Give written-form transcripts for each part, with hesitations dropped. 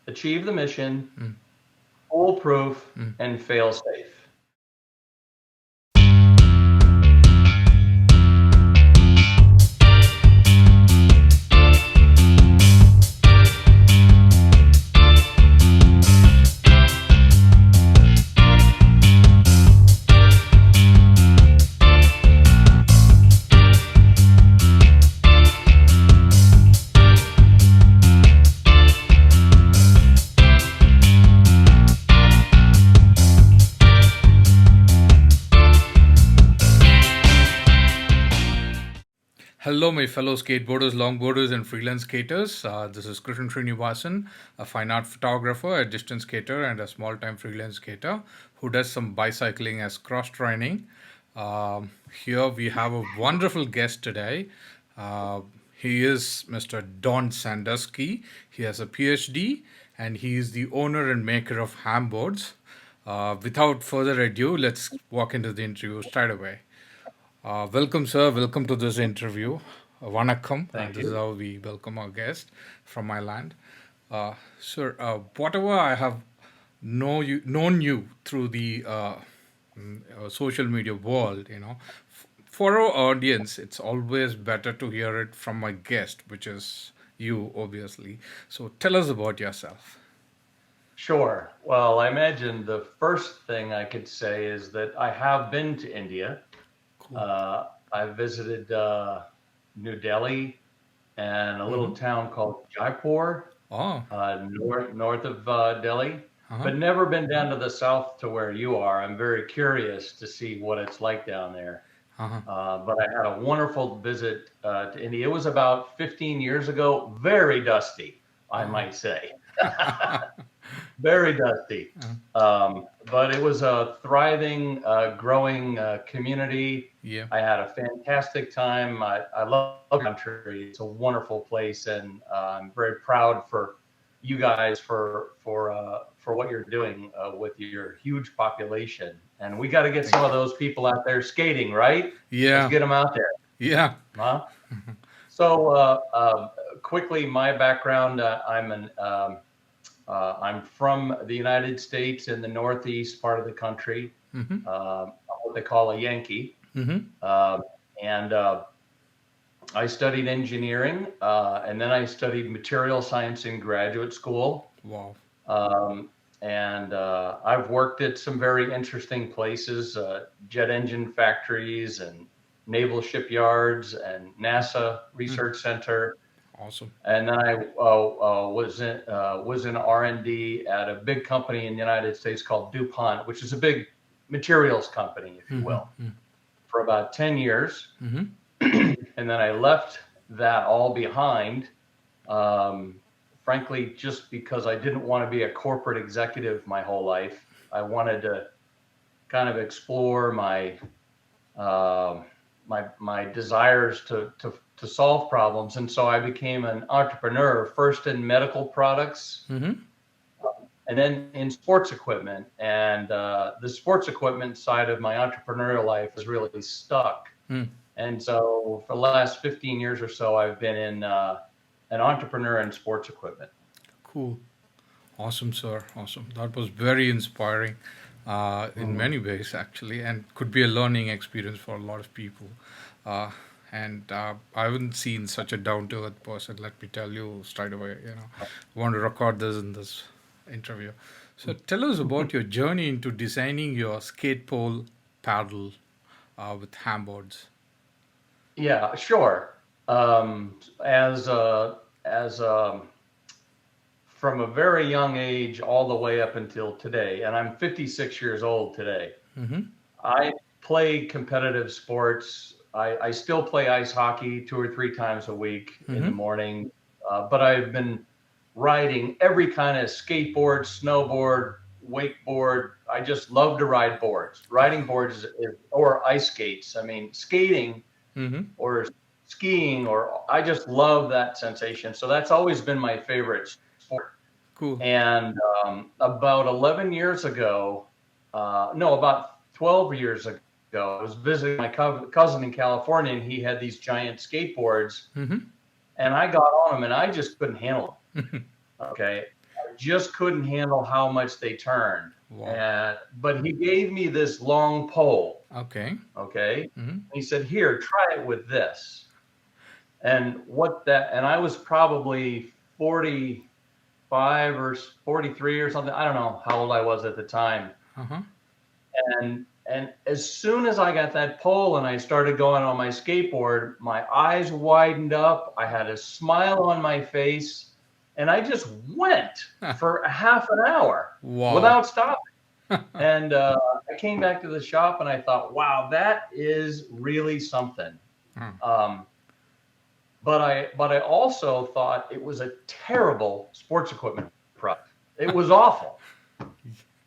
achieve the mission, Mm, foolproof, mm. and fail safe. Hello, my fellow skateboarders, longboarders, and freelance skaters. This is Srinivasan, a fine art photographer, a distance skater, and a small time freelance skater who does some bicycling as cross training. Um, Here we have a wonderful guest today. Uh, he is Mr. Don Sandusky. He has a PhD and he is the owner and maker of Hamboards. Without further ado, let's walk into the interview straight away. Welcome, sir. Welcome to this interview. Vanakkam. Thank This is you. how we welcome our guest from my land. Sir, whatever I have known you through the social media world, for our audience, it's always better to hear it from my guest, which is you, obviously. So tell us about yourself. Sure. Well, I imagine the first thing I could say is that I have been to India. Cool. I visited New Delhi and a Mm-hmm. little town called Jaipur, Oh, north of Delhi, uh-huh. but never been down to the south to where you are. I'm very curious to see what it's like down there. Uh-huh. But I had a wonderful visit to India. It was about 15 years ago, very dusty, I Uh-huh. might say. Very dusty. But it was a thriving, growing community. Yeah. I had a fantastic time. I love the country. It's a wonderful place, and I'm very proud for you guys for what you're doing with your huge population. And we got to get some Thank of you. those people out there skating, right? Let's Yeah. get them out there, Yeah. huh? So quickly, my background: I'm from the United States in the Northeast part of the country. Mm-hmm. I'm what they call a Yankee. Mm-hmm. Uh, and I studied engineering, and then I studied material science in graduate school. Wow. Um, and I've worked at some very interesting places, jet engine factories and naval shipyards and NASA Mm. Research Center. Awesome. And then I was in R&D at a big company in the United States called DuPont, which is a big materials company, if you will, Mm-hmm. for about 10 years. Mm-hmm. And then I left that all behind, um, frankly, just because I didn't want to be a corporate executive my whole life. I wanted to kind of explore um my desires to solve problems, and so I became an entrepreneur first in medical products Mm-hmm. and then in sports equipment. And the sports equipment side of my entrepreneurial life is really stuck. Mm. And so for the last 15 years or so, I've been in an entrepreneur in sports equipment. Cool. Awesome, sir. Awesome. That was very inspiring in Mhm. many ways, actually, and could be a learning experience for a lot of people. Uh, and I haven't seen such a down to earth person, let me tell you straight away. Want to record this in this interview. So tell us about your journey into designing your skate pole paddle with handboards. Yeah, sure. As from a very young age all the way up until today, and I'm 56 years old today. Mm-hmm. I played competitive sports. I still play ice hockey 2 or 3 times a week in the Mm-hmm. morning, but I've been riding every kind of skateboard, snowboard, wakeboard. I just love to ride boards. Riding boards or ice skates. I mean, skating Mm-hmm. or skiing, or I just love that sensation. So that's always been my favorite sport. Cool. And about 11 years ago, no, about 12 years ago, I was visiting my cousin in California, and he had these giant skateboards, Mm-hmm. and I got on them, and I just couldn't handle them. Okay, just couldn't handle how much they turned. Wow. But he gave me this long pole. Okay. Okay. Mm-hmm. He said, here, try it with this. And I was probably 45 or 43 or something. I don't know how old I was at the time. Uh-huh. And as soon as I got that pole and I started going on my skateboard, my eyes widened up. I had a smile on my face, and I just went for a half an hour Wow. without stopping. And I came back to the shop and I thought, wow, that is really something. But I also thought it was a terrible sports equipment product. It was awful.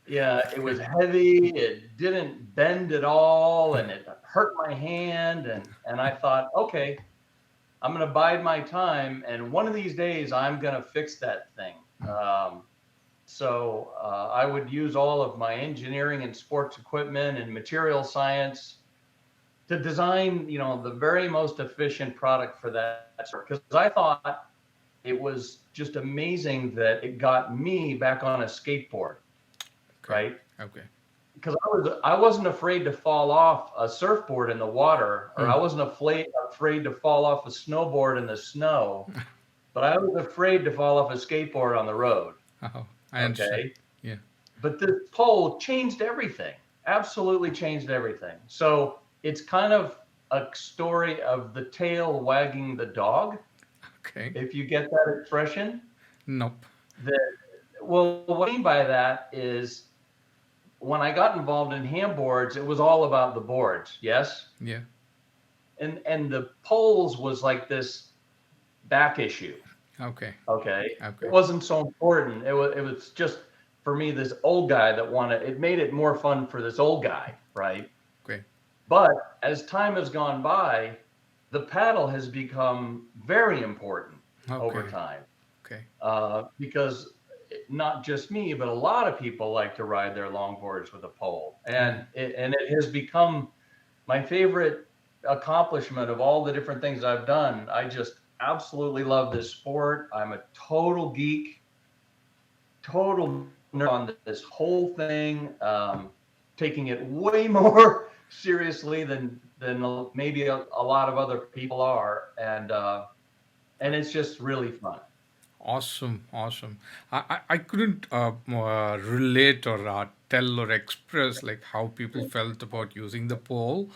Yeah, it was heavy. It didn't bend at all, and it hurt my hand. And I thought, okay, I'm going to bide my time, and one of these days I'm going to fix that thing. So I would use all of my engineering and sports equipment and material science to design, the very most efficient product for that. Because I thought it was just amazing that it got me back on a skateboard. Okay. Right? Okay. Because I wasn't afraid to fall off a surfboard in the water, or I wasn't afraid to fall off a snowboard in the snow, but I was afraid to fall off a skateboard on the road. Oh, I understand. Okay. Yeah. But this pole changed everything. Absolutely changed everything. So it's kind of a story of the tail wagging the dog. Okay. If you get that expression. Nope. Well, what I mean by that is, when I got involved in Hamboards, it was all about the boards. Yes. Yeah. And the poles was like this back issue. Okay. Okay. Okay. It wasn't so important. It was just, for me, this old guy it made it more fun for this old guy, right? Okay. But as time has gone by, the paddle has become very important over time. Okay. Because not just me, but a lot of people like to ride their longboards with a pole, and it has become my favorite accomplishment of all the different things I've done. I just absolutely love this sport. I'm a total geek, total nerd on this whole thing, taking it way more seriously than maybe a lot of other people are, and it's just really fun. Awesome. Awesome. I couldn't relate or tell or express like how people felt about using the pole,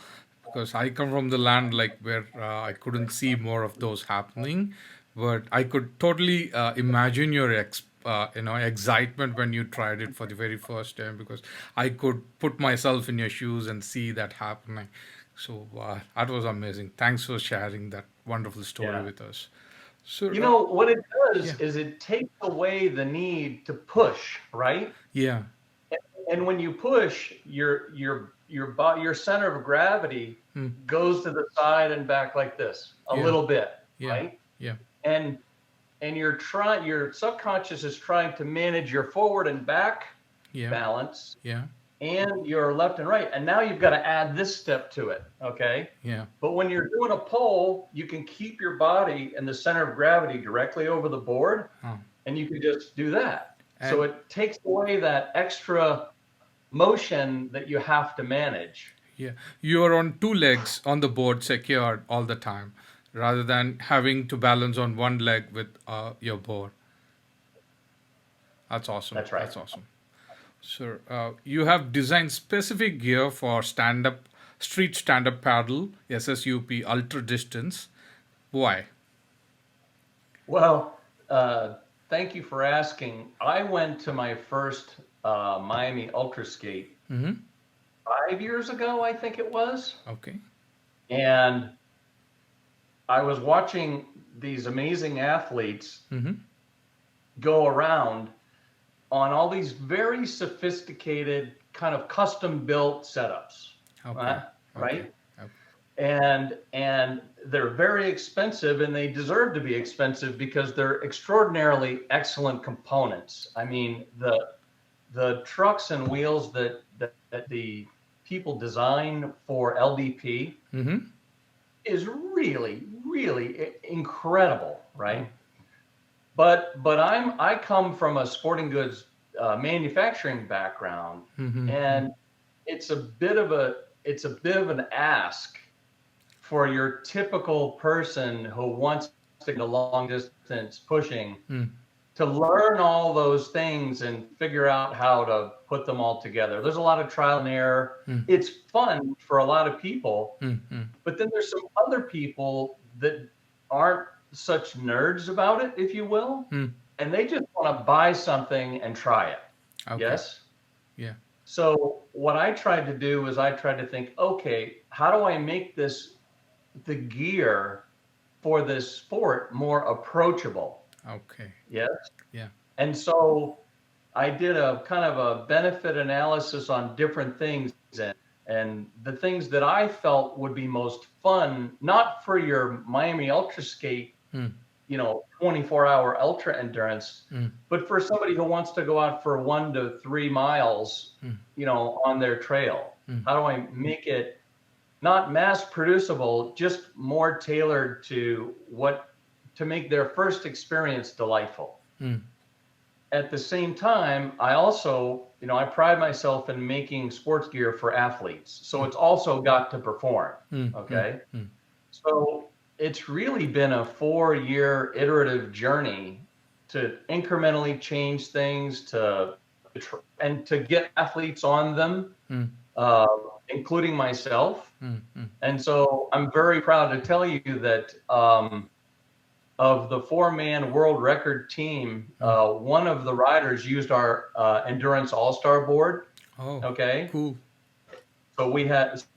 because I come from the land like where I couldn't see more of those happening, but I could totally imagine your excitement when you tried it for the very first time, because I could put myself in your shoes and see that happening. So that was amazing. Thanks for sharing that wonderful story Yeah. with us. So What it does yeah. is it takes away the need to push, right? Yeah. And when you push, your center of gravity goes to the side and back like this a Yeah. little bit, Yeah. right? Yeah. And your subconscious is trying to manage your forward and back Yeah. balance Yeah. and your left and right. And now you've got to add this step to it, okay? Yeah. But when you're doing a pole, you can keep your body and the center of gravity directly over the board, and you can just do that. So it takes away that extra motion that you have to manage. Yeah. You are on two legs on the board secured all the time, rather than having to balance on one leg with your board. That's awesome. That's right. That's awesome. So you have designed specific gear for street stand-up paddle, SSUP ultra distance. Why? Well, thank you for asking. I went to my first Miami Ultra Skate 5 years ago, I think it was. Okay. And I was watching these amazing athletes go around on all these very sophisticated kind of custom built setups. Okay. Right? Okay. And they're very expensive, and they deserve to be expensive because they're extraordinarily excellent components. I mean, the trucks and wheels that the people design for LDP is really, really incredible, right? but I come from a sporting goods manufacturing background, Mm-hmm. and it's a bit of an ask for your typical person who wants to get into long distance pushing Mm. to learn all those things and figure out how to put them all together. There's a lot of trial and error. Mm. It's fun for a lot of people, Mm. Mm. but then there's some other people that aren't such nerds about it, if you will, Mm. and they just want to buy something and try it. Okay. Yes? Yeah. So what I tried to do is I tried to think, okay, how do I make the gear for this sport more approachable? Okay. Yes. Yeah. And so I did a kind of a benefit analysis on different things, and the things that I felt would be most fun, not for your Miami Ultra Skate, Mm. 24-hour ultra endurance, Mm. but for somebody who wants to go out for 1 to 3 miles, Mm. on their trail. Mm. How do I make it not mass producible, just more tailored to make their first experience delightful? Mm. At the same time, I also, I pride myself in making sports gear for athletes. So it's also got to perform. Mm. Mm. Okay. Mm. So it's really been a 4-year iterative journey to incrementally change things and to get athletes on them, Mm. uh, including myself. Mm. Mm. And so I'm very proud to tell you that of the 4-man world record team, Mm. one of the riders used our Endurance All-Star board. Oh, Okay. cool.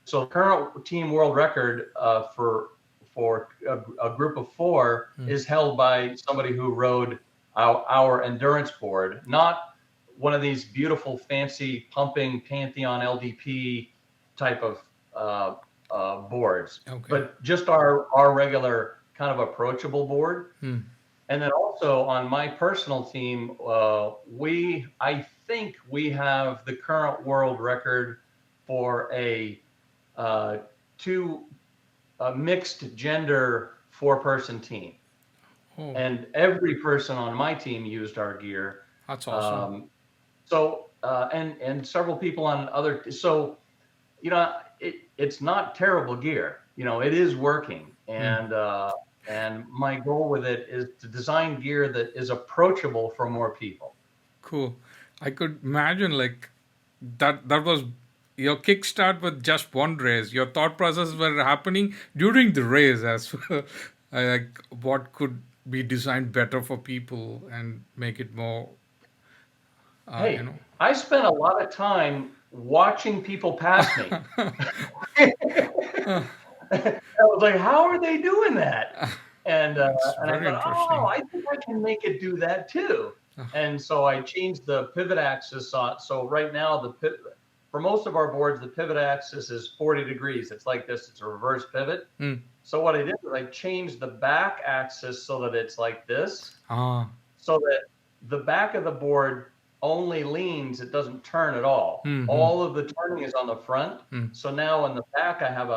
So current team world record for a group of 4 Mm. is held by somebody who rode our endurance board, not one of these beautiful, fancy pumping Pantheon LDP type of boards, Okay. but just our regular kind of approachable board. Mm. And then also on my personal team, I think we have the current world record for a two mixed gender 4-person team, Oh, and every person on my team used our gear. that's awesome. Um, and several people on other. So it's not terrible gear. It is working, Mm. and my goal with it is to design gear that is approachable for more people. Cool. I could imagine like that was your kickstart with just one race. Your thought process were happening during the race as well. Like what could be designed better for people and make it more, uh, you Hey, know. I spent a lot of time watching people pass me. I was like, how are they doing that? And That's and I very thought, oh, interesting. I think I can make it do that too. And so I changed the pivot axis on. So right now, for most of our boards, the pivot axis is 40 degrees. It's like this. It's a reverse pivot. Mm. So what I did was I changed the back axis so that it's like this, Ah. so that the back of the board only leans. It doesn't turn at all. Mm-hmm. All of the turning is on the front. Mm. So now in the back, I have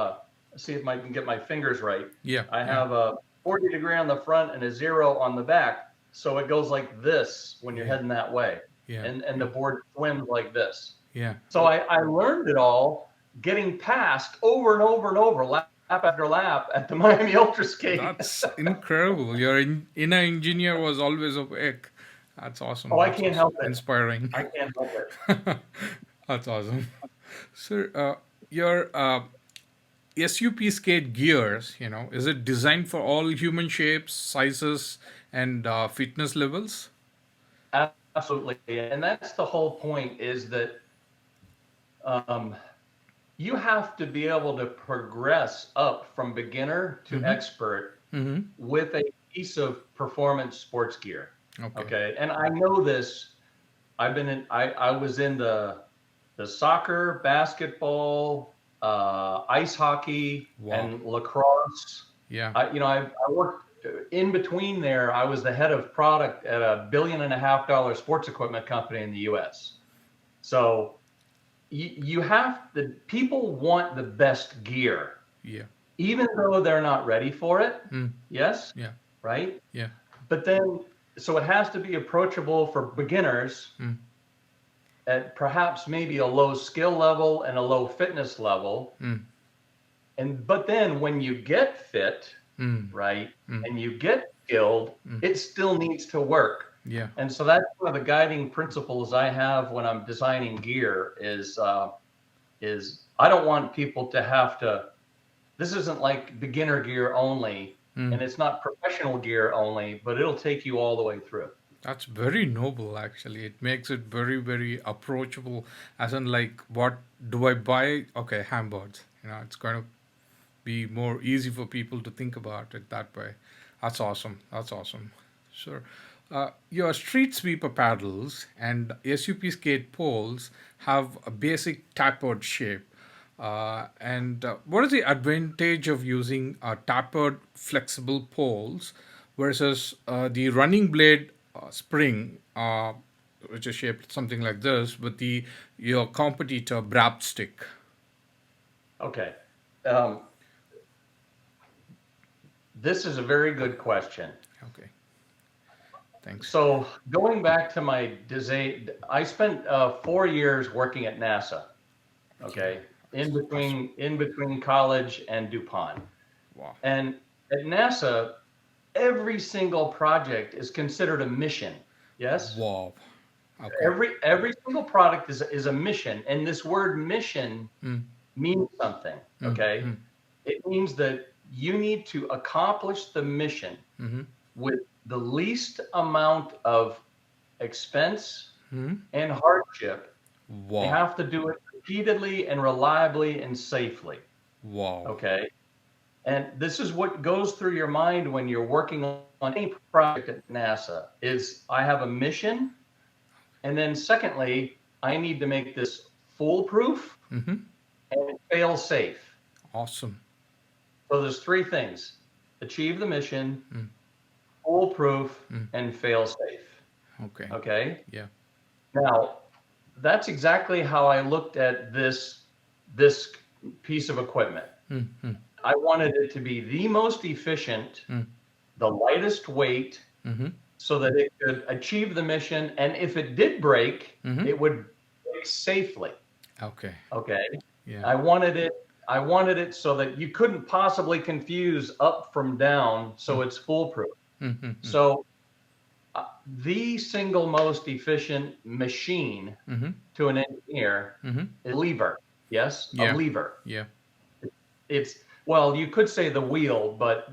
see if I can get my fingers right. Yeah. I Yeah. have a 40 degree on the front and a 0 on the back. So it goes like this when you're Yeah. heading that way. Yeah. And the board swims like this. Yeah. So I learned it all getting past over and over and over, lap after lap at the Miami Ultra Skate. That's incredible. Your inner engineer was always awake. That's awesome. Oh, I That's can't awesome. help it. Inspiring. I can't help it. That's awesome. So, your SUPskate gears, is it designed for all human shapes, sizes, and fitness levels? Absolutely. And that's the whole point, is that you have to be able to progress up from beginner to expert Mm-hmm. with a piece of performance sports gear. Okay. Okay. And I know this. I was in the soccer, basketball, ice hockey, Wow. and lacrosse. Yeah. I worked in between there. I was the head of product at a $1.5 billion sports equipment company in the US. So people want the best gear, Yeah. even though they're not ready for it. Mm. Yes. Yeah. Right. Yeah. But then so it has to be approachable for beginners Mm. at perhaps maybe a low skill level and a low fitness level. Mm. But then when you get fit, Mm. right, Mm. and you get skilled, Mm. it still needs to work. Yeah. And so that's one of the guiding principles I have when I'm designing gear is I don't want people to have to. This isn't like beginner gear only, Mm. and it's not professional gear only, but it'll take you all the way through. That's very noble, actually. It makes it very, very approachable. As in, like, what do I buy? Okay, Hamboards. It's going to be more easy for people to think about it that way. That's awesome. That's awesome. Sure. Your street sweeper paddles and SUP skate poles have a basic tapered shape. And what is the advantage of using tapered flexible poles versus the running blade spring, which is shaped something like this, with your competitor Brap stick? Okay. Um, this is a very good question. Okay, thanks. So going back to my design, I spent 4 years working at NASA. Okay, Awesome. in between college and DuPont, Wow. and at NASA, every single project is considered a mission. Yes, Wow. Okay. every single product is a mission, and this word mission Mm. means something. Mm. Okay, Mm. it means that you need to accomplish the mission Mm-hmm. with the least amount of expense Mm. and hardship. You Wow. have to do it repeatedly and reliably and safely. Wow. Okay. And this is what goes through your mind when you're working on any project at NASA is I have a mission. And then secondly, I need to make this foolproof Mm-hmm. and fail safe. Awesome. So there's three things: achieve the mission, Mm. foolproof, Mm. and fail safe. Okay. Okay. Yeah. Now, that's exactly how I looked at this piece of equipment. Mm-hmm. I wanted it to be the most efficient, Mm. the lightest weight, Mm-hmm. so that it could achieve the mission. And if it did break, Mm-hmm. it would break safely. Okay. Okay. Yeah. I wanted it so that you couldn't possibly confuse up from down, so it's foolproof. Mm-hmm. So the single most efficient machine Mm-hmm. to an engineer Mm-hmm. is a lever. Yes, Yeah. a lever. Yeah. It's, well, you could say the wheel, but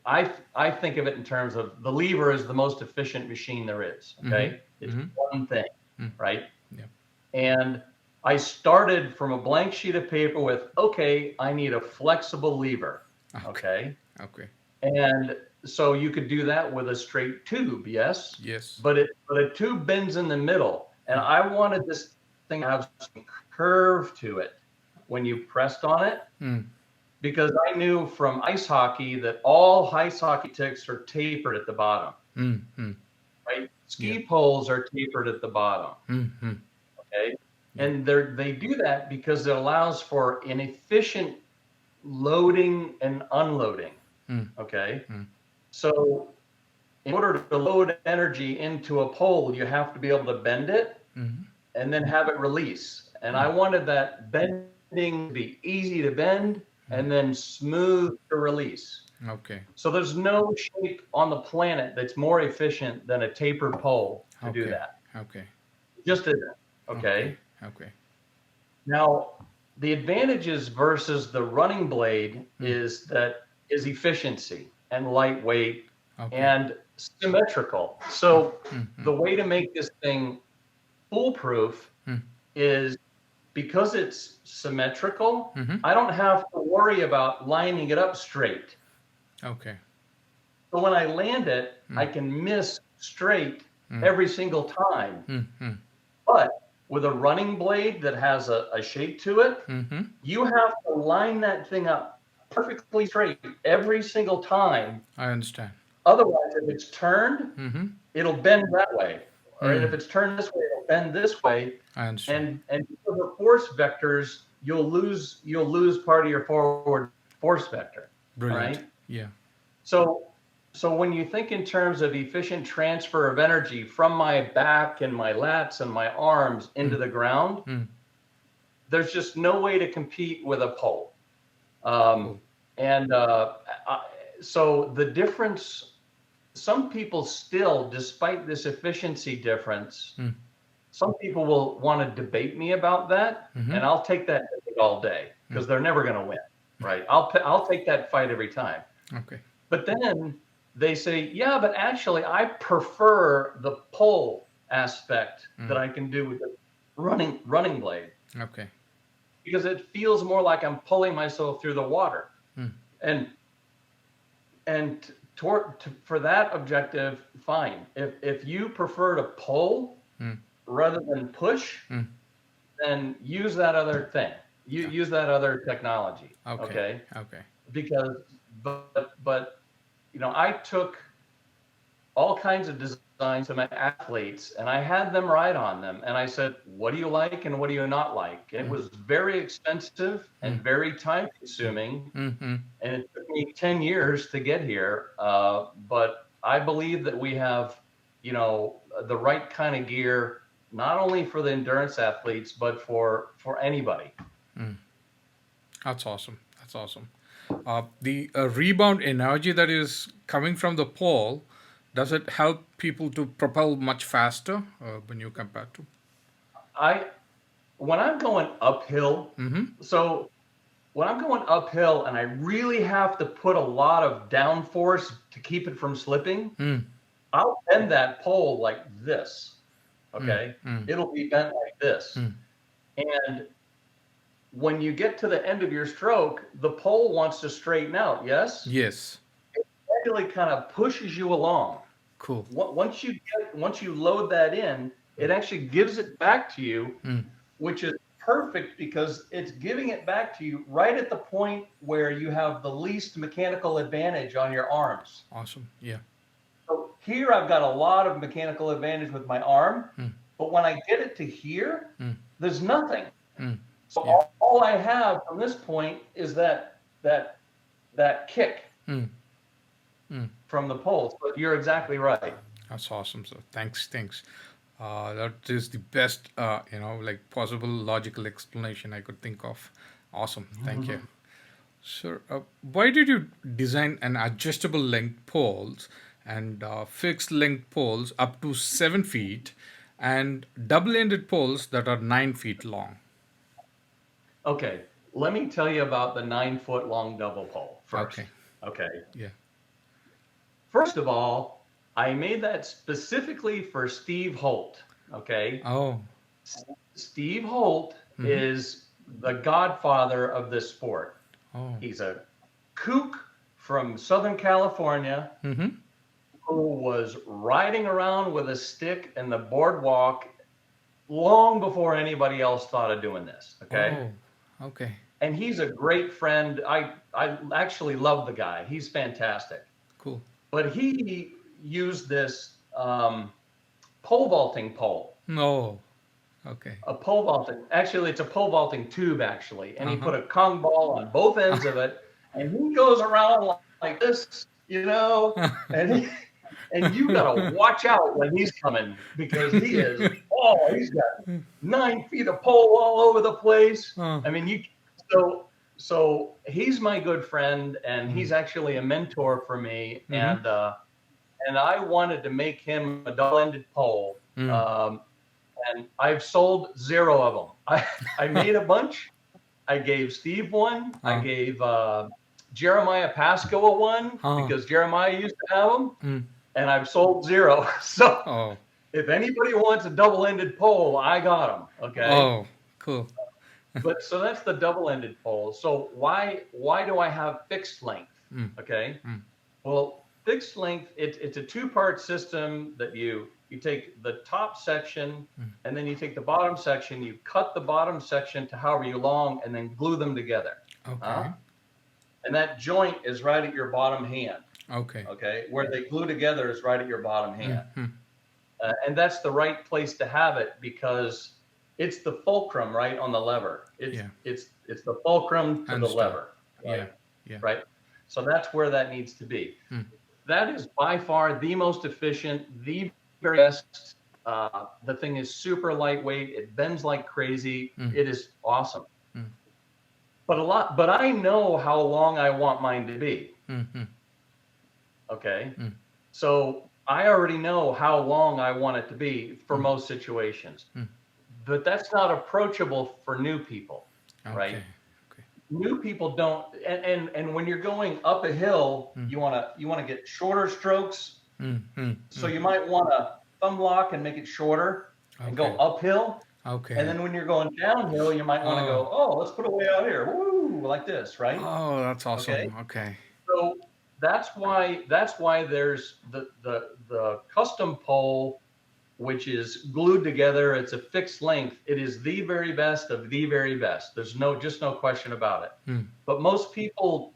I think of it in terms of the lever is the most efficient machine there is. Okay, it's one thing, right? Yeah. And I started from a blank sheet of paper with, okay, I need a flexible lever. Okay. Okay. And so you could do that with a straight tube, yes? Yes. But a tube bends in the middle. And I wanted this thing to have some curve to it when you pressed on it. Mm. Because I knew from ice hockey that all ice hockey sticks are tapered at the bottom. Mm-hmm. Right? Ski poles are tapered at the bottom. Mm-hmm. Okay. And they do that because it allows for an efficient loading and unloading. Okay. So in order to load energy into a pole, you have to be able to bend it and then have it release. And I wanted that bending to be easy to bend and then smooth to release. Okay. So there's no shape on the planet that's more efficient than a tapered pole to do that. Okay. Just isn't. Okay. Okay. Now, the advantages versus the running blade is efficiency and lightweight and symmetrical. So the way to make this thing foolproof is because it's symmetrical, I don't have to worry about lining it up straight. Okay. So when I land it, I can miss straight every single time. But with a running blade that has a shape to it, you have to line that thing up perfectly straight every single time. I understand. Otherwise, if it's turned, it'll bend that way. Or if it's turned this way, it'll bend this way. I understand. And because of force vectors, you'll lose part of your forward force vector. Brilliant. Right? Yeah. So So when you think in terms of efficient transfer of energy from my back and my lats and my arms into the ground, there's just no way to compete with a pole. Cool. And so the difference, some people still, despite this efficiency difference, some people will want to debate me about that, and I'll take that debate all day because they're never going to win, right? I'll take that fight every time. Okay. But then they say, yeah, but actually I prefer the pull aspect that I can do with the running blade. Okay. Because it feels more like I'm pulling myself through the water. And for that objective, fine. If you prefer to pull rather than push, then use that other thing. Use that other technology. Okay. Because but I took all kinds of designs to my athletes and I had them ride on them. And I said, what do you like and what do you not like? And it was very expensive and very time consuming. And it took me 10 years to get here. But I believe that we have, the right kind of gear, not only for the endurance athletes, but for anybody. That's awesome. That's awesome. The rebound energy that is coming from the pole, does it help people to propel much faster when you compare to? When I'm going uphill, so when I'm going uphill and I really have to put a lot of downforce to keep it from slipping, I'll bend that pole like this. Okay. It'll be bent like this. And when you get to the end of your stroke, the pole wants to straighten out. Yes. Yes. It actually kind of pushes you along. Cool. Once you load that in, it actually gives it back to you, which is perfect because it's giving it back to you right at the point where you have the least mechanical advantage on your arms. Awesome. Yeah. So here I've got a lot of mechanical advantage with my arm, but when I get it to here, there's nothing. So all I have from this point is that kick from the pole. So you're exactly right. That's awesome. So thanks. That is the best, possible logical explanation I could think of. Awesome. Thank you. Sir, why did you design an adjustable length poles and fixed length poles up to 7 feet and double-ended poles that are 9 feet long? Okay, let me tell you about the 9-foot long double pole first. Okay. Yeah. First of all, I made that specifically for Steve Holt. Okay. Oh. Steve Holt is the godfather of this sport. Oh. He's a kook from Southern California who was riding around with a stick in the boardwalk long before anybody else thought of doing this. Okay. Oh. Okay. And he's a great friend. I actually love the guy. He's fantastic. Cool. But he used this pole vaulting pole. No. Okay. A pole vaulting. Actually, it's a pole vaulting tube, actually. And he put a Kong ball on both ends of it. And he goes around like this, and you got to watch out when he's coming because he's got 9 feet of pole all over the place. I mean, so he's my good friend and he's actually a mentor for me. And I wanted to make him a double-ended pole. And I've sold 0 of them. I made a bunch. I gave Steve one. I gave Jeremiah Pasco one because Jeremiah used to have them. And I've sold 0. So if anybody wants a double-ended pole, I got them. Okay. Oh, cool. But so that's the double-ended pole. So why do I have fixed length? Okay. Well, fixed length, it's a 2-part system that you take the top section and then you take the bottom section, you cut the bottom section to however you long and then glue them together. Okay. And that joint is right at your bottom hand. Okay. Okay. Where they glue together is right at your bottom hand. And that's the right place to have it because it's the fulcrum right on the lever. It's the fulcrum to the lever. Right? Yeah. Right. So that's where that needs to be. that is by far the most efficient, the very best. The thing is super lightweight. It bends like crazy. Mm, It is awesome. mm, But I know how long I want mine to be. mm, mm, Okay. mm, So I already know how long I want it to be for mm, most situations. mm. But that's not approachable for new people, right? Okay. Okay. New people don't, and when you're going up a hill, Mm, you wanna get shorter strokes. mm, mm, So mm. you might want to thumb lock and make it shorter and go Okay. uphill. And Okay. then when you're going downhill, you might want to Oh. go, oh, let's put it way out here, woo, like this, right? Oh, that's Okay. awesome. Okay. So that's why there's the custom pole, which is glued together. It's a fixed length. It is the very best of the very best. There's no question about it. Mm, But most people,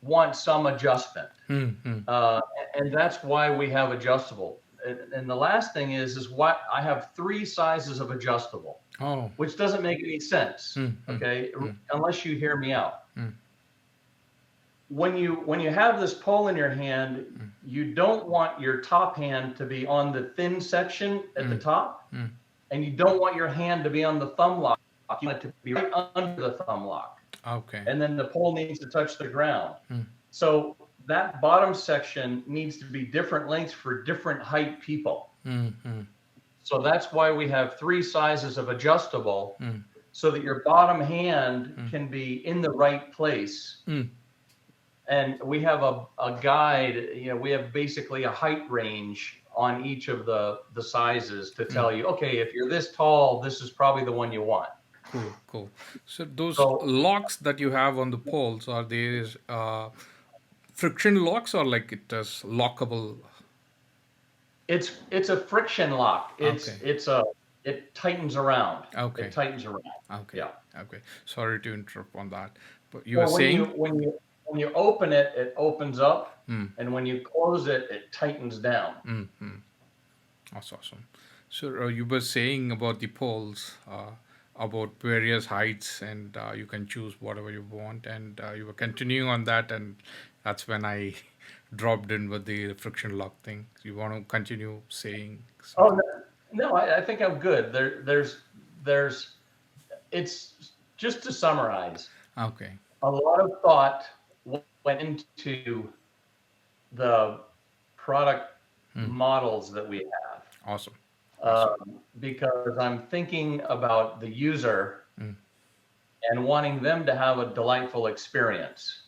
want some adjustment. mm, mm. Uh, and that's why we have adjustable. And the last thing is why I have 3 sizes of adjustable, Oh. which doesn't make any sense. Mm, mm, Okay, mm, unless you hear me out. mm, When you have this pole in your hand, mm, you don't want your top hand to be on the thin section at the mm, top, mm. and you don't want your hand to be on the thumb lock. You want it to be right under the thumb lock, Okay. and then the pole needs to touch the ground. Mm, So that bottom section needs to be different lengths for different height people. mm, mm, So that's why we have 3 sizes of adjustable, mm, so that your bottom hand Mm. can be in the right place. mm. And we have a guide, we have basically a height range on each of the sizes to tell you, okay, if you're this tall, this is probably the one you want. Cool, cool. So those So locks that you have on the poles, are they friction locks or like it is lockable? it's a friction lock. Okay. It tightens around. Okay. It tightens around. Okay. Yeah. Okay. Sorry to interrupt on that, but you were Well, saying. when you open it, it opens up, Mm, and when you close it, it tightens down. mm, mm. That's awesome. So you were saying about the poles, about various heights, and you can choose whatever you want, and you were continuing on that, and that's when I dropped in with the friction lock thing. You want to continue saying Oh something? no, I think I'm good. There's it's just to summarize. Okay. A lot of thought went into the product Mm, models that we have, awesome. Awesome. because I'm thinking about the user Mm, and wanting them to have a delightful experience.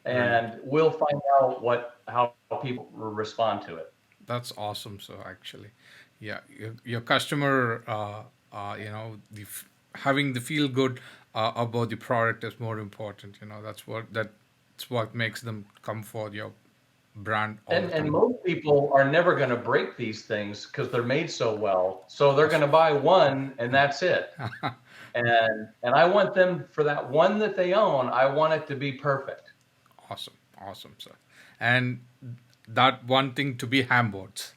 brilliant. And we'll find out how people respond to it. That's awesome. So actually, yeah, your customer, having the feel good about the product is more important. That's what makes them come for your brand all the And time. most people are never going to break these things because they're made so well. So they're going to buy one and that's it. And I want them, for that one that they own, I want it to be perfect. Awesome, awesome, sir. And that one thing to be Hamboards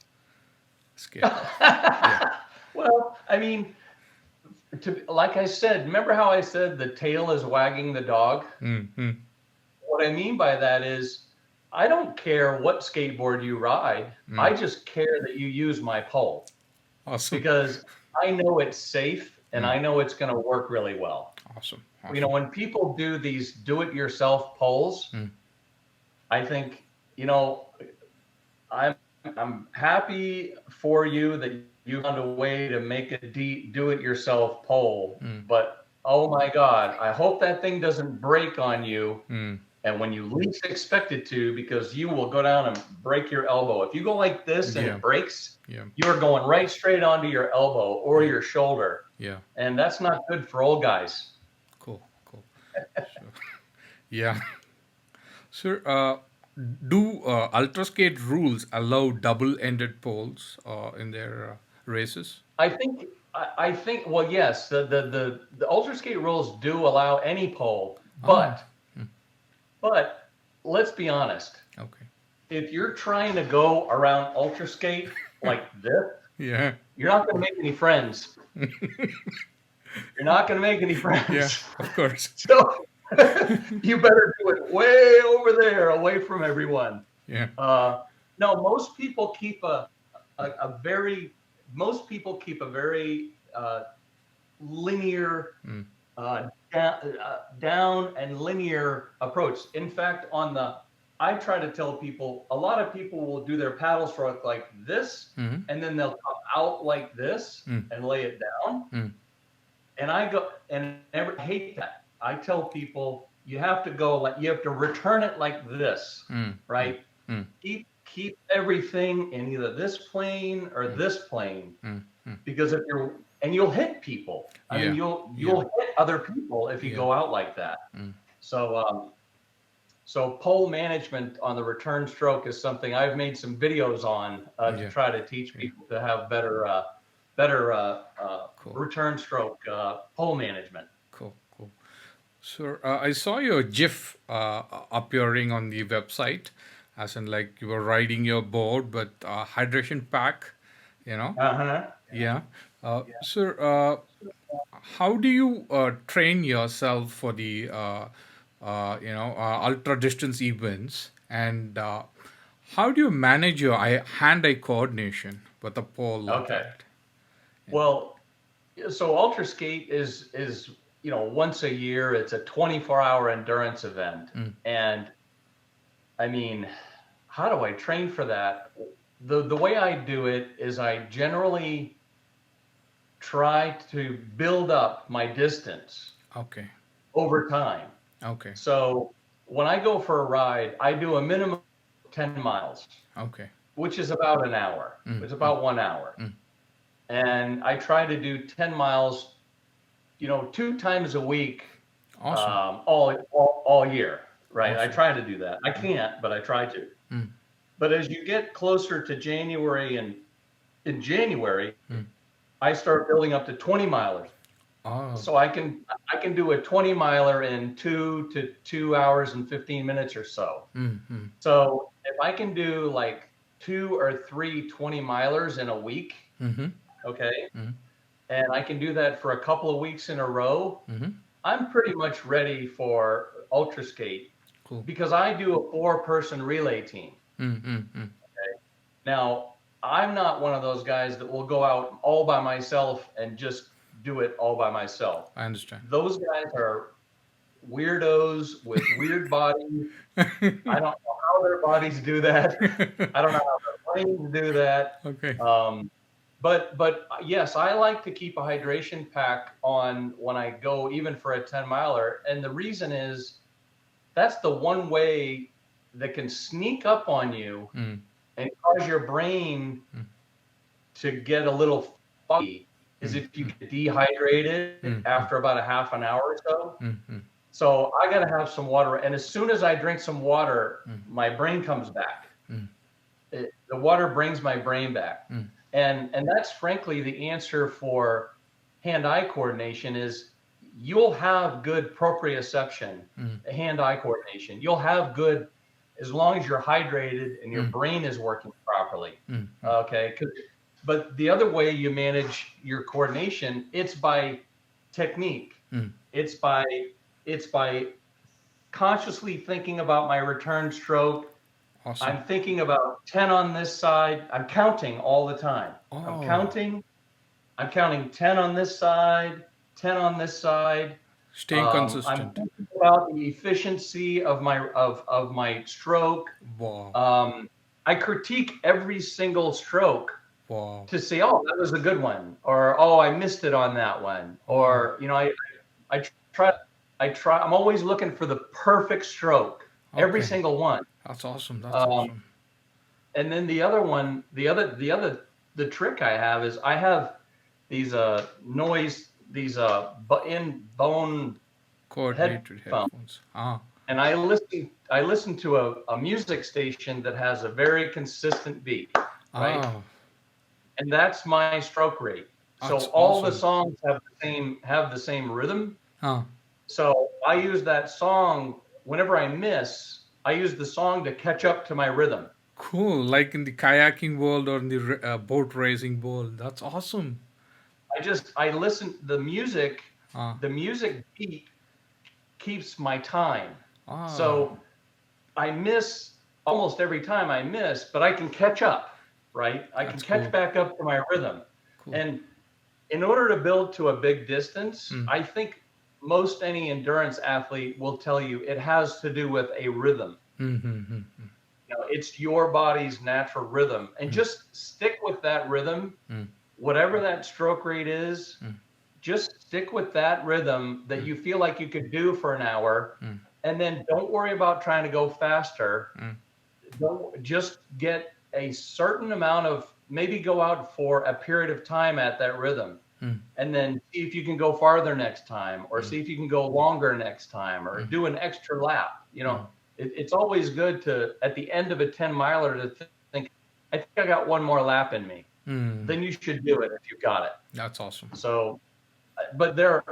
skateboard. Yeah. Well, I mean, like I said, remember how I said the tail is wagging the dog? Mm-hmm. What I mean by that is, I don't care what skateboard you ride. I just care that you use my pole, Awesome. because I know it's safe and Mm. I know it's going to work really well. Awesome. When people do these do-it-yourself poles, Mm. I think, I'm happy for you that you found a way to make a do-it-yourself pole. Mm. But oh my God, I hope that thing doesn't break on you. Mm. And when you least expect it to, because you will go down and break your elbow. If you go like this and Yeah. it breaks, Yeah. you are going right straight onto your elbow or your shoulder. Yeah. And that's not good for old guys. Cool. Cool. So, yeah. Sir, do ultraskate rules allow double-ended poles in their races? I think, well, yes, the ultra skate rules do allow any pole, but let's be honest. Okay. If you're trying to go around ultra skate like this, Yeah. you're not going to make any friends. You're not going to make any friends. Yeah. Of course. You better do it way over there, away from everyone. Yeah. Uh, no, a very most people keep a very linear Mm. down and linear approach. In fact, I try to tell people, a lot of people will do their paddle stroke like this, Mm. and then they'll come out like this Mm. and lay it down. Mm. And I go and never hate that. I tell people you have to return it like this, Mm. Mm. right? Mm. Keep everything in either this plane or this plane, Mm. Mm. because you'll hit people. I mean, Yeah. you'll Yeah. hit other people if you Yeah. go out like that. Mm. So pole management on the return stroke is something I've made some videos on to Yeah. try to teach Yeah. people to have better Cool. return stroke pole management. Cool. Cool. So I saw your GIF appearing on the website, as in like you were riding your board, but hydration pack, you know. Uh-huh. Yeah. So how do you train yourself for the ultra distance events, and how do you manage your hand-eye coordination with a pole like Okay. that? Well, so ultra skate is once a year. It's a 24-hour endurance event, and I mean, how do I train for that? The way I do it is I generally try to build up my distance Okay. over time. Okay. So when I go for a ride, I do a minimum of 10 miles, Okay. which is about an hour. It's about 1 hour. And I try to do 10 miles, 2 times a week, Awesome. all year, right? I Awesome. try to do that. I can't, but I try to. But as you get closer to January, and in January, I start building up to 20 milers. Oh. So I can do a 20 miler in 2 to 2 hours and 15 minutes or so. So if I can do like 2 or 3 20 milers in a week, okay, and I can do that for a couple of weeks in a row, I'm pretty much ready for ultra skate. Cool. Because I do a 4-person relay team. Okay? Now, I'm not one of those guys that will go out all by myself and just do it all by myself. I understand. Those guys are weirdos with weird bodies. I don't know how their bodies do that. I don't know how their brains do that. Okay. But yes, I like to keep a hydration pack on when I go, even for a 10 miler. And the reason is that's the one way that can sneak up on you and cause your brain to get a little foggy is if you get dehydrated after about a half an hour or so. So I got to have some water. And as soon as I drink some water, my brain comes back. The water brings my brain back. And that's frankly the answer for hand-eye coordination is you'll have good proprioception, hand-eye coordination. You'll have good as long as you're hydrated and your brain is working properly. Okay. But the other way you manage your coordination, it's by technique. It's by consciously thinking about my return stroke. Awesome. I'm thinking about 10 on this side. I'm counting all the time. I'm counting 10 on this side, 10 on this side. Staying consistent. I'm thinking about the efficiency of my stroke. Wow. I critique every single stroke Wow. to say, oh, that was a good one, or oh, I missed it on that one, or I try. I'm always looking for the perfect stroke, every single one. That's awesome. That's awesome. And then the other one, the trick I have is I have these in bone coordinated headphones. And I listen to a music station that has a very consistent beat, right? And that's my stroke rate. So all the songs have the same rhythm. So I use that song whenever I miss. I use the song to catch up to my rhythm. Cool, like in the kayaking world or in the boat racing world. That's awesome. I listen the music beat keeps my time. Ah, So I miss almost every time I miss, but I can catch up, right? I can that's catch cool. back up to my rhythm. Cool. And in order to build to a big distance, Mm. I think most any endurance athlete will tell you it has to do with a rhythm. Mm-hmm. It's your body's natural rhythm, and Mm. just stick with that rhythm, Mm. whatever that stroke rate is. Mm. Just stick with that rhythm that Mm. you feel like you could do for an hour, Mm. and then don't worry about trying to go faster. Mm. Don't just get a certain amount of, maybe go out for a period of time at that rhythm, Mm. and then see if you can go farther next time, or Mm. see if you can go longer next time, or Mm. do an extra lap. Mm. It's always good to, at the end of a 10 miler, to think, I think I got one more lap in me. Mm. Then you should do it if you've got it. That's awesome. So, but there,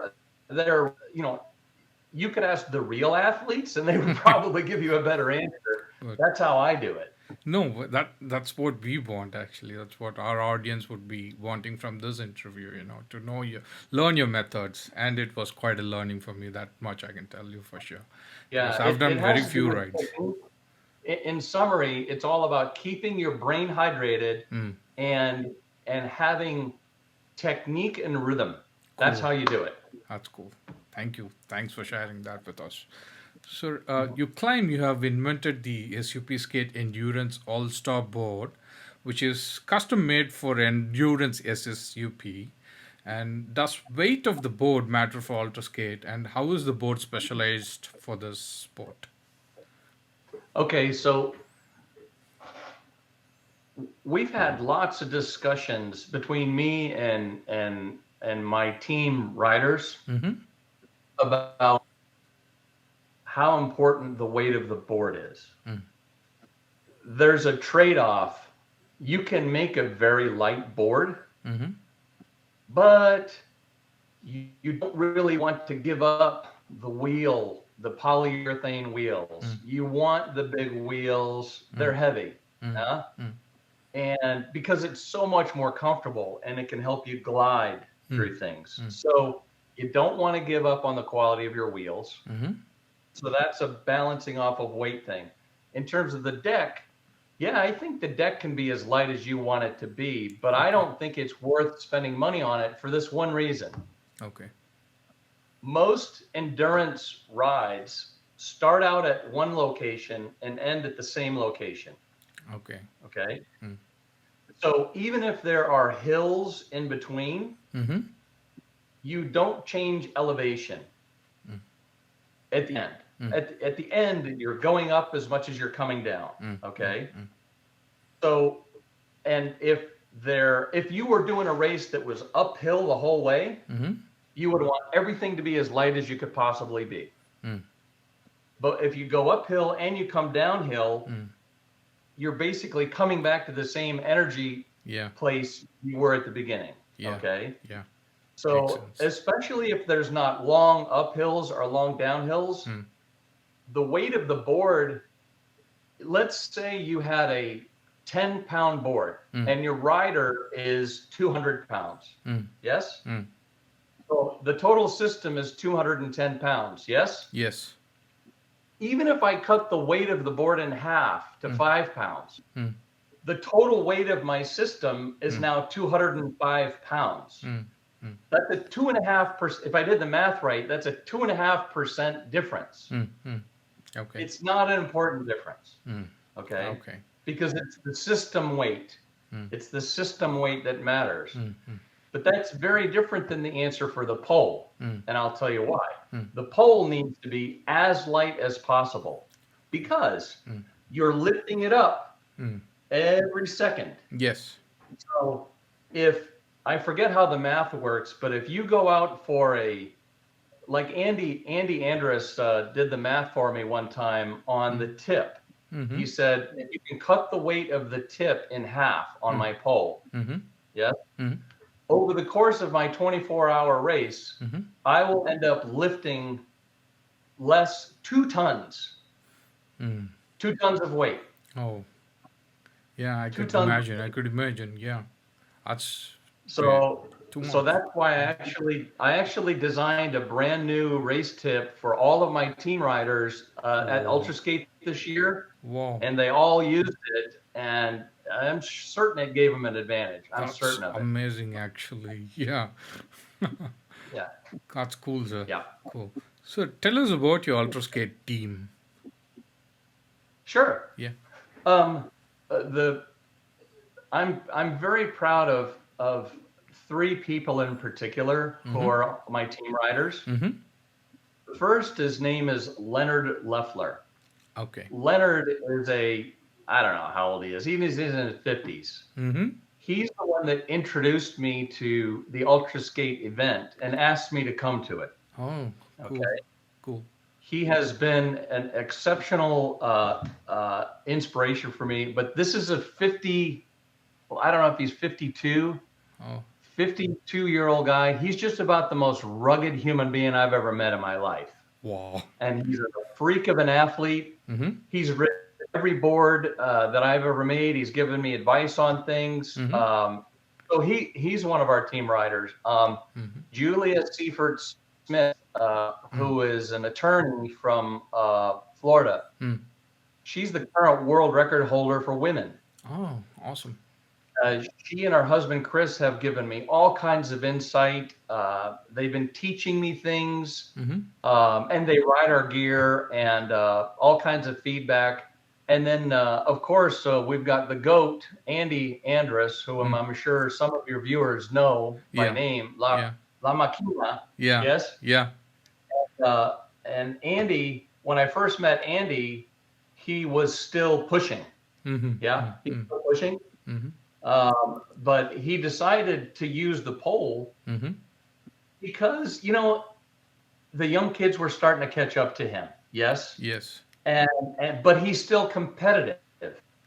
you could ask the real athletes and they would probably give you a better answer. But That's how I do it. no, but that's what we want actually. That's what our audience would be wanting from this interview, to know learn your methods. And it was quite a learning for me, that much I can tell you for sure. Because Yeah, I've it done very has to do few with rides. technique. In summary, it's all about keeping your brain hydrated Mm. and having technique and rhythm. That's Cool. how you do it. That's cool. Thank you. Thanks for sharing that with us. So, you claim you have invented the SUP Skate Endurance All Star board, which is custom made for endurance SSUP. And does weight of the board matter for Ultra Skate? And how is the board specialized for this sport? Okay, so we've had lots of discussions between me and my team riders Mm-hmm. about how important the weight of the board is. Mm. There's a trade-off. You can make a very light board, Mm-hmm. but you don't really want to give up the wheel, the polyurethane wheels. Mm. You want the big wheels. They're Mm. heavy. Mm. Yeah? Mm. And because it's so much more comfortable and it can help you glide Mm. through things. Mm. So you don't want to give up on the quality of your wheels. Mm-hmm. So that's a balancing off of weight thing. In terms of the deck, yeah, I think the deck can be as light as you want it to be, but I Okay. don't think it's worth spending money on it for this one reason. Okay. Most endurance rides start out at one location and end at the same location. Okay. Okay. Mm. So even if there are hills in between, Mm-hmm. you don't change elevation Mm. at the end. Mm. At the end, you're going up as much as you're coming down. Mm. Okay. Mm. So, and if you were doing a race that was uphill the whole way, Mm-hmm. you would want everything to be as light as you could possibly be. Mm. But if you go uphill and you come downhill, Mm. you're basically coming back to the same energy Yeah. place you were at the beginning. Yeah. Okay. Yeah. Makes So, sense. especially if there's not long uphills or long downhills, Mm. the weight of the board, let's say you had a 10-pound board Mm. and your rider is 200 pounds. Mm. Yes? Mm. So the total system is 210 pounds. Yes? Yes. Even if I cut the weight of the board in half to 5 pounds, Mm. the total weight of my system is now 205 pounds. Mm. Mm. That's a 2.5%. If I did the math right, that's a 2.5% difference. Mm. Mm. Okay. It's not an important difference. Mm. Okay. Okay. Because it's the system weight. Mm. It's the system weight that matters. Mm. Mm. But that's very different than the answer for the pole. Mm. And I'll tell you why. Mm. The pole needs to be as light as possible because Mm. you're lifting it up Mm. every second. Yes. So if I forget how the math works, but if you go out for like Andy Andrus did the math for me one time on the tip. Mm-hmm. He said, if you can cut the weight of the tip in half on my pole, Mm-hmm. yes, Mm-hmm. over the course of my 24-hour race, Mm-hmm. I will end up lifting 2 tons, Mm. 2 tons of weight. Oh. Yeah, I 2 could tons. imagine. I could imagine. Yeah. That's great. So Too So much. that's why I actually designed a brand new race tip for all of my team riders at Whoa. Ultra Skate this year, Wow. and they all used it, and I'm certain it gave them an advantage. I'm That's certain of it. amazing, actually. Yeah. Yeah, That's cool, sir. yeah, Cool. So tell us about your Ultra Skate team. sure. Yeah. Um, the I'm very proud of three people in particular who Mm-hmm. are my team riders. Mm-hmm. The first, his name is Leonard Leffler. Okay. Leonard is I don't know how old he is. He's in his 50s. Mm-hmm. He's the one that introduced me to the Ultra Skate event and asked me to come to it. Oh, cool. Okay. Cool. He has been an exceptional inspiration for me. But this is a 50, well, I don't know if he's 52, Oh, 52-year-old guy. He's just about the most rugged human being I've ever met in my life. wow. And he's a freak of an athlete. Mm-hmm. He's written every board that I've ever made. He's given me advice on things. Mm-hmm. So he's one of our team riders. Mm-hmm. Julia Seifert Smith, Mm. who is an attorney from Florida. Mm. She's the current world record holder for women. Oh, awesome. She and her husband Chris have given me all kinds of insight. They've been teaching me things, Mm-hmm. and they ride our gear and all kinds of feedback. And then, of course, we've got the GOAT, Andy Andrus, who Mm. I'm sure some of your viewers know by Yeah. name, Yeah. La Maquina. Yeah. Yes. Yeah. And Andy, when I first met Andy, he was still pushing. Mm-hmm. Yeah, he was Mm-hmm. still pushing. Mm-hmm. But he decided to use the pole Mm-hmm. because, the young kids were starting to catch up to him. Yes. Yes. But he's still competitive.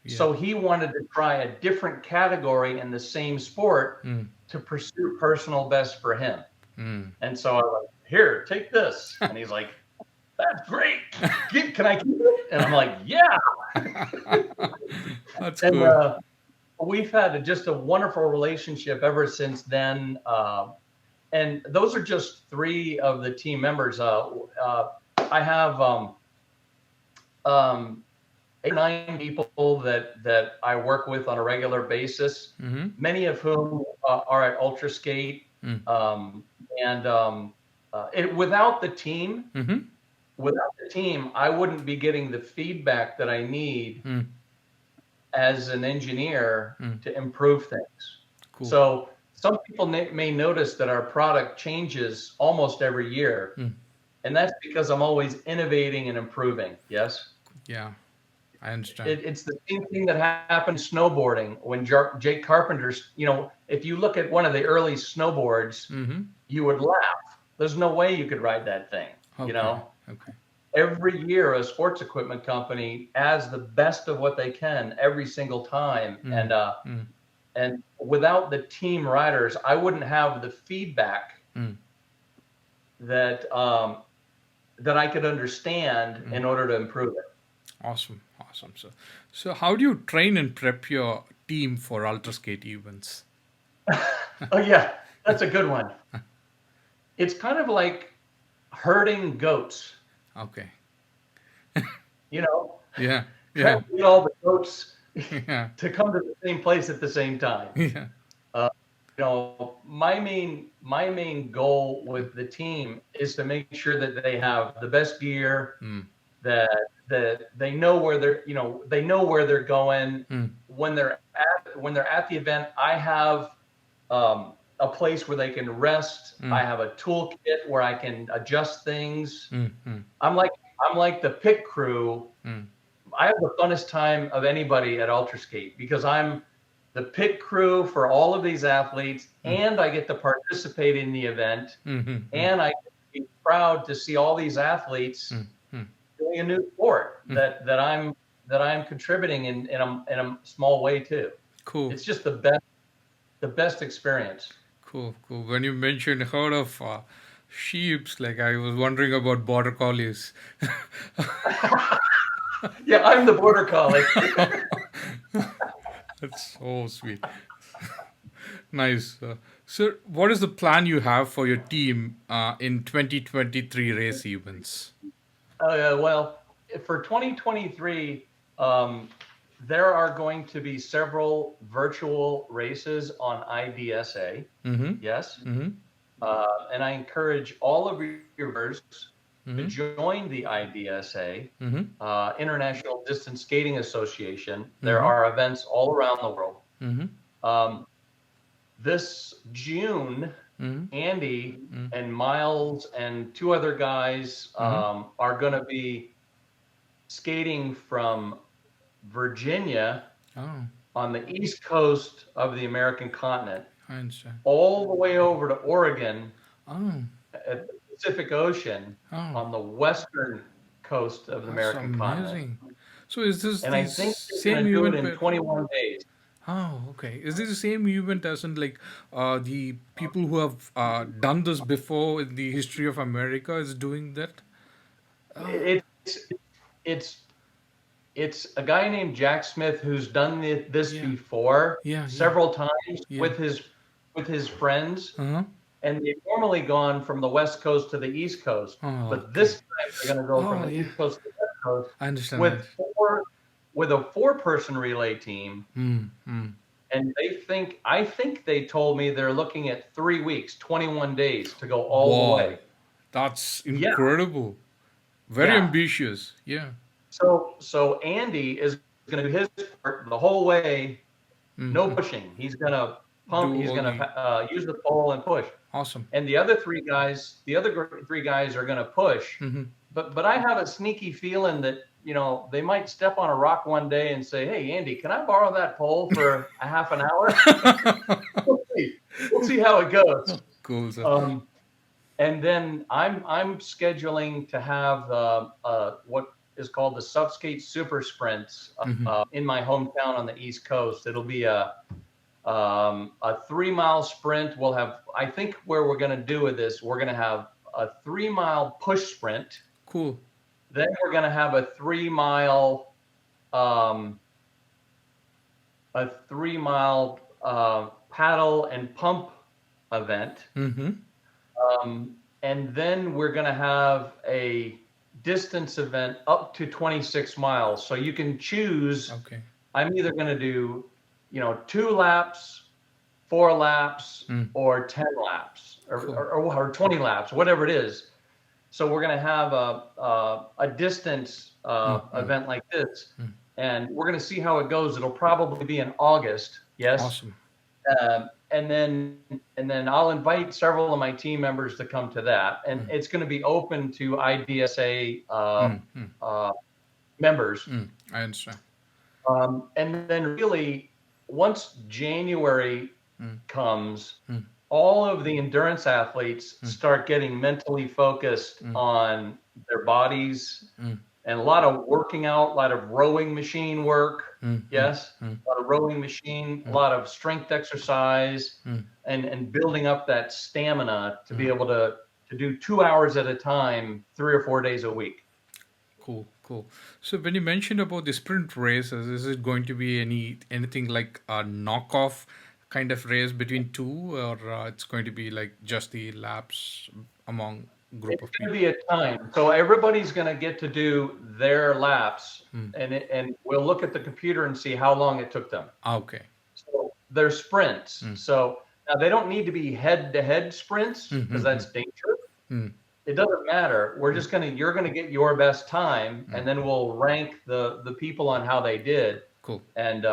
Yeah. So he wanted to try a different category in the same sport Mm. to pursue personal best for him. Mm. And so I was like, here, take this. And he's like, that's great. Can I keep it? And I'm like, yeah. That's And cool. we've had just a wonderful relationship ever since then. And those are just three of the team members. I have 8 or 9 people that I work with on a regular basis, Mm-hmm. many of whom are at Ultra Skate. Mm. Without the team, Mm-hmm. I wouldn't be getting the feedback that I need Mm. as an engineer Mm. to improve things. Cool. So some people may notice that our product changes almost every year, Mm. and that's because I'm always innovating and improving. Yes. Yeah, I understand. It's the same thing that happened snowboarding when Jake Carpenter's, if you look at one of the early snowboards, Mm-hmm. you would laugh. There's no way you could ride that thing. Okay. Okay. Every year a sports equipment company adds the best of what they can every single time. Mm. And without the team riders, I wouldn't have the feedback Mm. that I could understand in order to improve it. Awesome. Awesome. So how do you train and prep your team for ultra skate events? Oh yeah, that's a good one. It's kind of like herding goats. Okay. Trying Yeah. Yeah. to get all the goats Yeah. to come to the same place at the same time. Yeah. My main goal with the team is to make sure that they have the best gear, Mm. that they know where they're going. Mm. When they're at the event, I have a place where they can rest. Mm. I have a toolkit where I can adjust things. Mm. Mm. I'm like the pit crew. Mm. I have the funnest time of anybody at Ultra Skate because I'm the pit crew for all of these athletes, and I get to participate in the event, Mm-hmm. and I get to be proud to see all these athletes doing a new sport that I'm contributing in a small way too. Cool. It's just the best experience. Cool. When you mentioned herd of sheeps, like I was wondering about border collies. Yeah, I'm the border collie. That's so sweet. Nice. Sir, what is the plan you have for your team in 2023 race events? Well, for 2023, um, there are going to be several virtual races on IDSA. Mm-hmm. Yes. Mm-hmm. And I encourage all of your viewers to Mm-hmm. join the IDSA, Mm-hmm. International Distance Skating Association. There Mm-hmm. are events all around the world. Mm-hmm. Um, this June, Mm-hmm. Andy and Miles and two other guys Mm-hmm. are going to be skating from Virginia Oh, on the east coast of the American continent I understand. all the way over to Oregon Oh, at the Pacific Ocean oh, on the western coast of the that's American continent. amazing. So is this And the I think they're same going to do it event in where? 21 days. Oh, okay. Is this the same event as in like the people who have done this before in the history of America is doing that? Oh, It's it's it's a guy named Jack Smith who's done this yeah, before yeah, yeah, several times yeah. with his friends, Uh-huh. and they've normally gone from the West Coast to the East Coast, Oh, but okay. this time they're going to go from Oh, the yeah. East Coast to the West Coast I understand. with a four-person relay team. Hmm. Hmm. And I think they told me they're looking at 3 weeks, 21 days to go all the Wow, way. that's Yeah, incredible. Very yeah. ambitious. Yeah. So Andy is going to do his part the whole way. No Mm-hmm. pushing. He's going to pump. Do He's all going the to use the pole and push. awesome. And the other three guys are going to push. Mm-hmm. But I have a sneaky feeling that they might step on a rock one day and say, "Hey, Andy, can I borrow that pole for a half an hour?" We'll see. We'll see how it goes. Cool, sir. Um, and then I'm scheduling to have what is called the Sup Skate Super Sprints Mm-hmm. in my hometown on the East Coast. It'll be a 3 mile sprint. We'll have, I think, where we're going to do with this, we're going to have a 3 mile push sprint. Cool. Then we're going to have um, a 3 mile paddle and pump event. Mm-hmm. And then we're going to have a distance event up to 26 miles. So you can choose. Okay. I'm either going to do, 2 laps, 4 laps, or 10 laps, Cool. or 20 laps, whatever it is. So we're going to have a distance event like this, and we're going to see how it goes. It'll probably be in August. Yes. Awesome. And then I'll invite several of my team members to come to that, and it's going to be open to IDSA members. I understand. And then really, once January comes, all of the endurance athletes start getting mentally focused on their bodies, and a lot of working out, a lot of rowing machine work. Yes, a lot of rowing machine, a lot of strength exercise, and building up that stamina to be able to do 2 hours at a time, 3 or 4 days a week. Cool, cool. So when you mentioned about the sprint races, is it going to be anything like a knockoff kind of race between two, or it's going to be like just the laps among group It's of going to people? be a time. So everybody's going to get to do their laps, and we'll look at the computer and see how long it took them. Okay. So they're sprints. So now they don't need to be head-to-head sprints because that's dangerous. It doesn't matter. You're gonna get your best time, and then we'll rank the people on how they did. Cool. And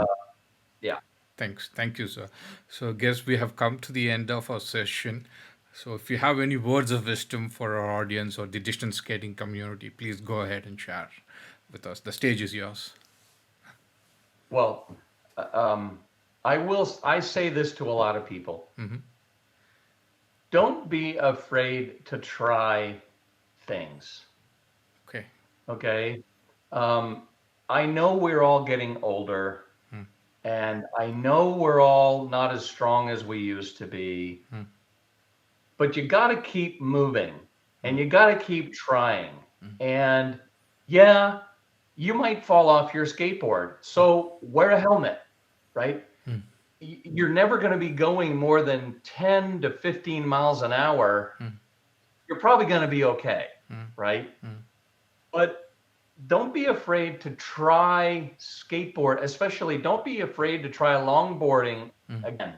yeah. Thanks. Thank you, sir. So I guess we have come to the end of our session. So if you have any words of wisdom for our audience or the distance skating community, please go ahead and share with us. The stage is yours. Well, I say this to a lot of people. Don't be afraid to try things. Okay. Okay. I know we're all getting older, and I know we're all not as strong as we used to be, but you got to keep moving, and you got to keep trying. And yeah, you might fall off your skateboard, so wear a helmet, right? you're never going to be going more than 10 to 15 miles an hour. You're probably going to be okay, right? But don't be afraid to try skateboard, especially don't be afraid to try longboarding again.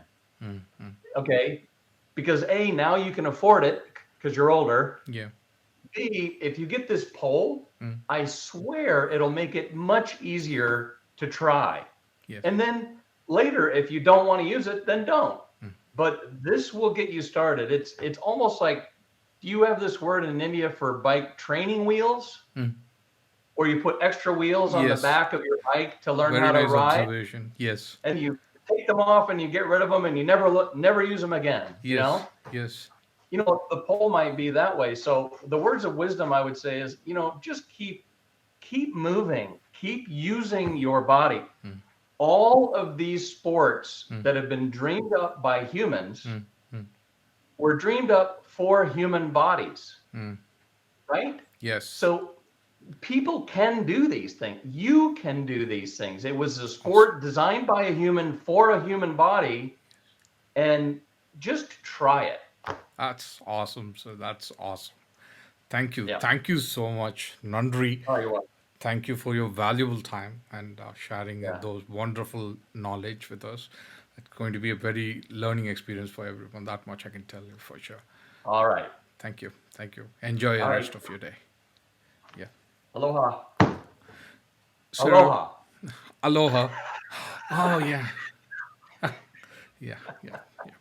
Okay? Because A, now you can afford it because you're older. Yeah. B, if you get this pole, I swear it'll make it much easier to try. Yes. And then later, if you don't want to use it, then don't. But this will get you started. It's almost like, do you have this word in India for bike training wheels? Where you put extra wheels on the Yes. back of your bike to learn Very how to nice ride, observation. Yes. and you take them off and you get rid of them and you never use them again. You Yes. know, Yes. the pole might be that way. So the words of wisdom I would say is, just keep moving, keep using your body. All of these sports that have been dreamed up by humans were dreamed up for human bodies, right? Yes. So people can do these things. You can do these things. It was a sport designed by a human for a human body, and just try it. That's awesome. So that's awesome. Thank you. Yeah. Thank you so much, Nandri. Oh, you're welcome. Thank you for your valuable time and sharing Yeah. those wonderful knowledge with us. It's going to be a very learning experience for everyone. That much I can tell you for sure. All right. Thank you. Thank you. Enjoy the All right. rest of your day. Yeah. Aloha. Sir, Aloha. aloha. Oh, yeah. Yeah. Yeah. Yeah.